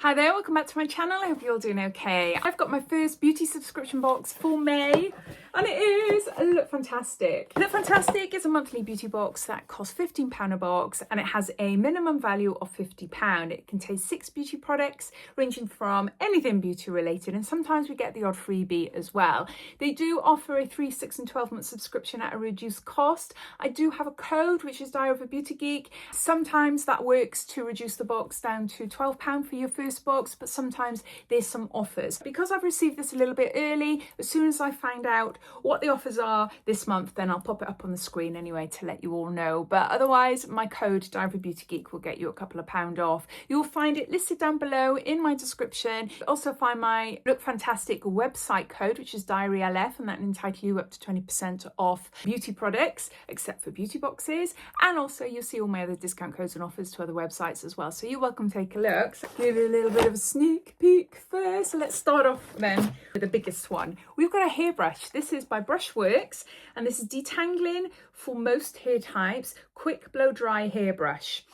Hi there, welcome back to my channel. I hope you're all doing okay. I've got my first beauty subscription box for May and it is Lookfantastic. Lookfantastic is a monthly beauty box that costs £15 a box and it has a minimum value of £50. It contains 6 beauty products ranging from anything beauty related, and sometimes we get the odd freebie as well. They do offer a 3, 6 and 12 month subscription at a reduced cost. I do have a code which is Diaryofabeautygeek. Sometimes that works to reduce the box down to £12 for your first box, but sometimes there's some offers. Because I've received this a little bit early, as soon as I find out what the offers are this month, then I'll pop it up on the screen anyway to let you all know. But otherwise, my code Diaryofabeautygeek will get you a couple of pound off. You'll find it listed down below in my description. You'll also find my Lookfantastic website code, which is DiaryLF, and that will entitle you up to 20% off beauty products, except for beauty boxes. And also you'll see all my other discount codes and offers to other websites as well. So you're welcome to take a look. So give it a little bit of a sneak peek first. So let's start off then with the biggest one. We've got a hairbrush. This is by Brushworks and this is detangling for most hair types, quick blow dry hairbrush.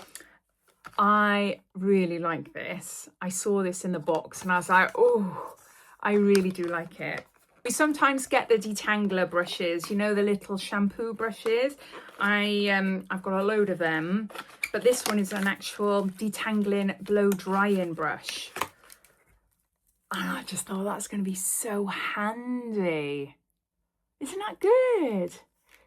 I really like this. I saw this in the box and I was like, oh, I really do like it. We sometimes get the detangler brushes, you know, the little shampoo brushes. I've got a load of them, but this one is an actual detangling blow drying brush. And I just thought that's going to be so handy. Isn't that good?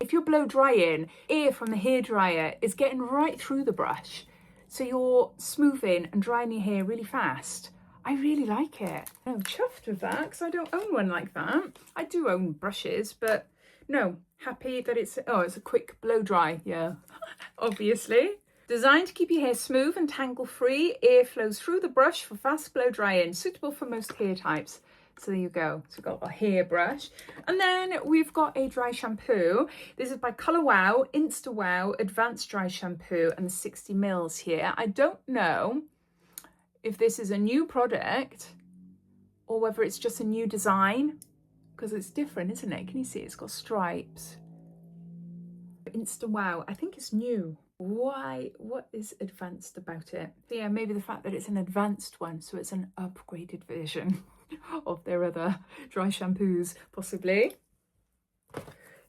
If you're blow drying, air from the hairdryer is getting right through the brush. So you're smoothing and drying your hair really fast. I really like it. I'm chuffed with that because I don't own one like that. I do own brushes, but no, happy that it's a quick blow dry. Yeah, obviously. Designed to keep your hair smooth and tangle free, air flows through the brush for fast blow drying, suitable for most hair types. So there you go. So we've got a hairbrush. And then we've got a dry shampoo. This is by Colour Wow, Insta Wow Advanced Dry Shampoo, and 60 mils here. I don't know if this is a new product or whether it's just a new design, because it's different, isn't it? Can you see it's got stripes? Insta Wow, I think it's new. Why? What is advanced about it? So yeah, maybe the fact that it's an advanced one, so it's an upgraded version of their other dry shampoos, possibly.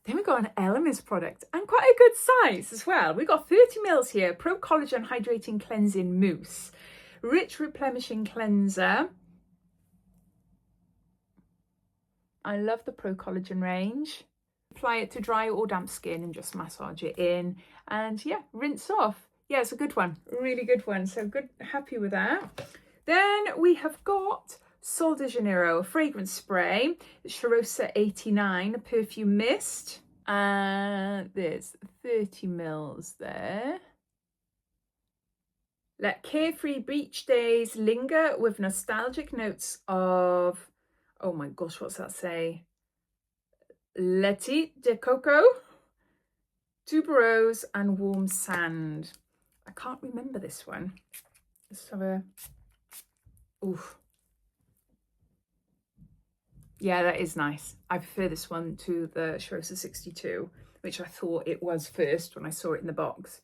Then we got an Elemis product and quite a good size as well. We got 30 mils here, Pro Collagen Hydrating Cleansing Mousse. Rich replenishing cleanser. I love the Pro Collagen range. Apply it to dry or damp skin and just massage it in, and yeah, rinse off. Yeah, it's a good one, a really good one. So good, happy with that. Then we have got Sol de Janeiro fragrance spray, Charosa 89 perfume mist, and there's 30 mils there. Let carefree beach days linger with nostalgic notes of, oh my gosh, what's that say? Letty de coco, tuberose and warm sand. I can't remember this one. Let's have a, oof. Yeah, that is nice. I prefer this one to the Charosa 62, which I thought it was first when I saw it in the box.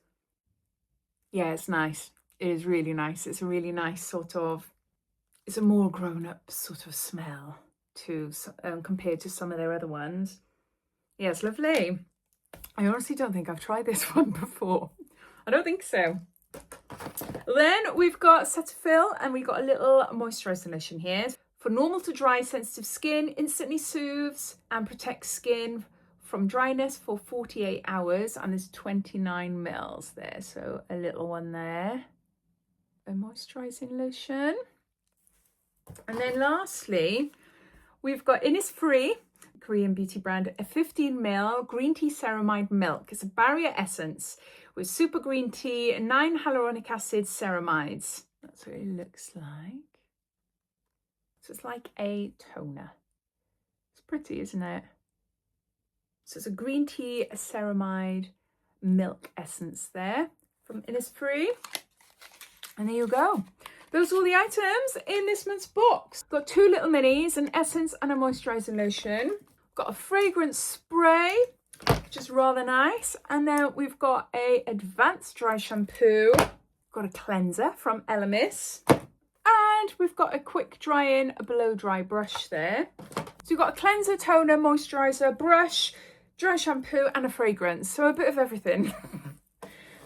Yeah, it's nice. It is really nice. It's a really nice sort of, it's a more grown-up sort of smell to compared to some of their other ones. Yeah, it's lovely. I honestly don't think I've tried this one before. I don't think so. Then we've got Cetaphil and we've got a little moisturising lotion here. For normal to dry sensitive skin, instantly soothes and protects skin from dryness for 48 hours. And there's 29 mils there, so a little one there. A moisturising lotion. And then lastly, we've got Innisfree, Korean beauty brand, a 15 ml green tea ceramide milk. It's a barrier essence with super green tea and 9 hyaluronic acid ceramides. That's what it looks like. So it's like a toner. It's pretty, isn't it? So it's a green tea ceramide milk essence there from Innisfree. And there you go. Those are all the items in this month's box. Got 2 little minis, an essence and a moisturising lotion. Got a fragrance spray, which is rather nice. And then we've got a advanced dry shampoo. Got a cleanser from Elemis. And we've got a quick drying blow dry brush there. So we've got a cleanser, toner, moisturiser, brush, dry shampoo and a fragrance. So a bit of everything.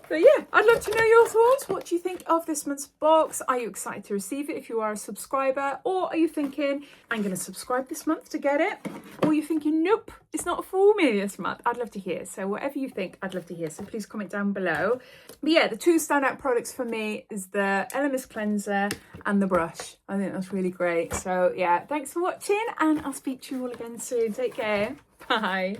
But yeah, I'd love to know your thoughts. What do you think of this month's box? Are you excited to receive it if you are a subscriber? Or are you thinking, I'm going to subscribe this month to get it? Or are you thinking, nope, it's not for me this month? I'd love to hear. So whatever you think, I'd love to hear. So please comment down below. But yeah, the two standout products for me is the Elemis cleanser and the brush. I think that's really great. So yeah, thanks for watching and I'll speak to you all again soon. Take care. Bye.